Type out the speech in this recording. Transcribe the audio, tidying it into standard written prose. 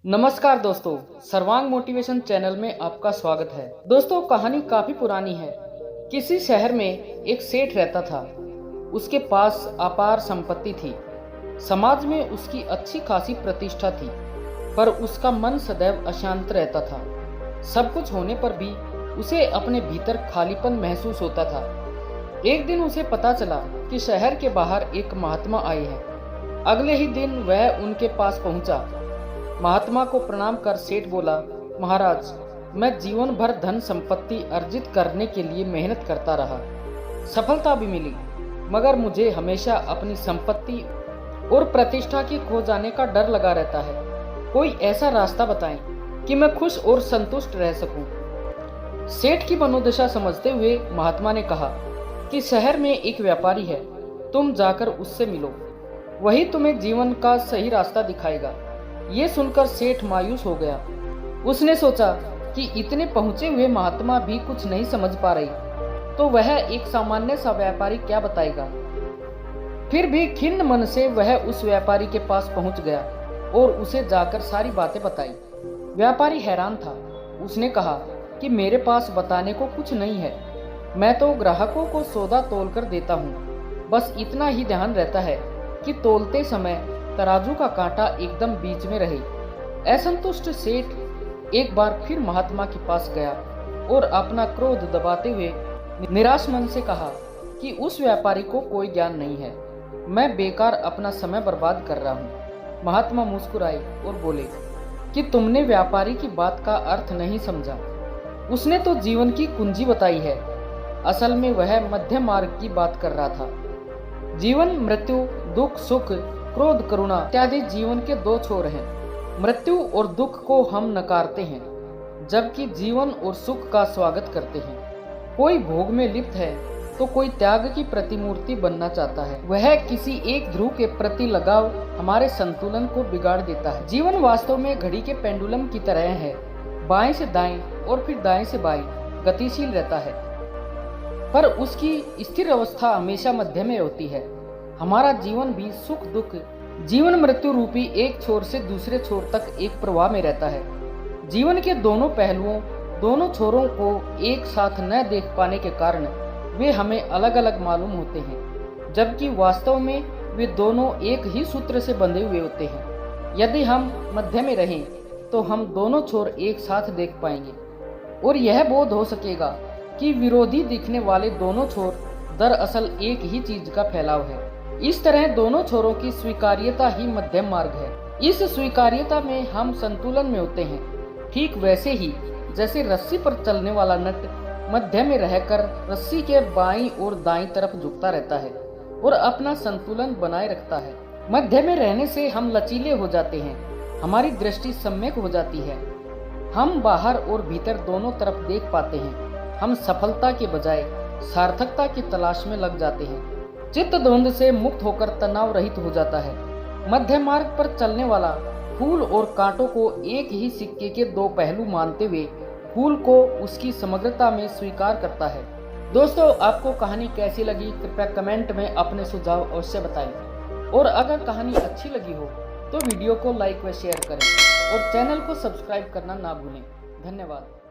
नमस्कार दोस्तों, सर्वांग मोटिवेशन चैनल में आपका स्वागत है। दोस्तों, कहानी काफी पुरानी है। किसी शहर में एक सेठ रहता था। उसके पास अपार संपत्ति थी। समाज में उसकी अच्छी खासी प्रतिष्ठा थी, पर उसका मन सदैव अशांत रहता था। सब कुछ होने पर भी उसे अपने भीतर खालीपन महसूस होता था। एक दिन उसे पता चला कि शहर के बाहर एक महात्मा आए हैं। अगले ही दिन वह उनके पास पहुंचा। महात्मा को प्रणाम कर सेठ बोला, महाराज, मैं जीवन भर धन संपत्ति अर्जित करने के लिए मेहनत करता रहा। सफलता भी मिली, मगर मुझे हमेशा अपनी संपत्ति और प्रतिष्ठा के खो जाने का डर लगा रहता है। कोई ऐसा रास्ता बताएं कि मैं खुश और संतुष्ट रह सकूं। सेठ की मनोदशा समझते हुए महात्मा ने कहा कि शहर में एक व्यापारी है, तुम जाकर उससे मिलो। वही तुम्हें जीवन का सही रास्ता दिखाएगा। ये सुनकर सेठ मायूस हो गया। उसने सोचा कि इतने पहुंचे हुए महात्मा भी कुछ नहीं समझ पा रही, तो वह एक सामान्य सा व्यापारी क्या बताएगा। फिर भी खिन्न मन से वह उस व्यापारी के पास पहुंच गया और उसे जाकर सारी बातें बताई। व्यापारी हैरान था। उसने कहा कि मेरे पास बताने को कुछ नहीं है। मैं तो ग्राहकों को सौदा तोल कर देता हूँ। बस इतना ही ध्यान रहता है कि तोलते समय तराजू का कांटा एकदम बीच में रहे। असंतुष्ट सेठ एक बार फिर महात्मा के पास गया और अपना क्रोध दबाते हुए निराश मन से कहा कि उस व्यापारी को कोई ज्ञान नहीं है। मैं बेकार अपना समय बर्बाद कर रहा हूँ। महात्मा मुस्कुराए और बोले कि तुमने व्यापारी की बात का अर्थ नहीं समझा। उसने तो जीवन की कुंजी बताई है। असल में वह मध्य मार्ग की बात कर रहा था। जीवन, मृत्यु, दुख, सुख, क्रोध, करुणा इत्यादि जीवन के दो छोर हैं। मृत्यु और दुख को हम नकारते हैं, जबकि जीवन और सुख का स्वागत करते हैं। कोई भोग में लिप्त है तो कोई त्याग की प्रतिमूर्ति बनना चाहता है। वह किसी एक ध्रुव के प्रति लगाव हमारे संतुलन को बिगाड़ देता है। जीवन वास्तव में घड़ी के पेंडुलम की तरह है। बाएं से दाएं और फिर दाएं से बाएं गतिशील रहता है, पर उसकी स्थिर अवस्था हमेशा मध्य में होती है। हमारा जीवन भी सुख दुख, जीवन मृत्यु रूपी एक छोर से दूसरे छोर तक एक प्रवाह में रहता है। जीवन के दोनों पहलुओं, दोनों छोरों को एक साथ न देख पाने के कारण वे हमें अलग अलग मालूम होते हैं, जबकि वास्तव में वे दोनों एक ही सूत्र से बंधे हुए होते हैं। यदि हम मध्य में रहें तो हम दोनों छोर एक साथ देख पाएंगे और यह बोध हो सकेगा कि विरोधी दिखने वाले दोनों छोर दरअसल एक ही चीज का फैलाव है। इस तरह दोनों छोरों की स्वीकार्यता ही मध्यम मार्ग है। इस स्वीकार्यता में हम संतुलन में होते हैं। ठीक वैसे ही जैसे रस्सी पर चलने वाला नट मध्य में रहकर रस्सी के बाईं और दाईं तरफ झुकता रहता है और अपना संतुलन बनाए रखता है। मध्य में रहने से हम लचीले हो जाते हैं, हमारी दृष्टि सम्यक हो जाती है, हम बाहर और भीतर दोनों तरफ देख पाते हैं। हम सफलता के बजाय सार्थकता की तलाश में लग जाते हैं। चित्त द्वंद से मुक्त होकर तनाव रहित हो जाता है। मध्य मार्ग पर चलने वाला फूल और कांटों को एक ही सिक्के के दो पहलू मानते हुए फूल को उसकी समग्रता में स्वीकार करता है। दोस्तों, आपको कहानी कैसी लगी कृपया कमेंट में अपने सुझाव अवश्य बताएं। और अगर कहानी अच्छी लगी हो तो वीडियो को लाइक व शेयर करें और चैनल को सब्सक्राइब करना ना भूलें। धन्यवाद।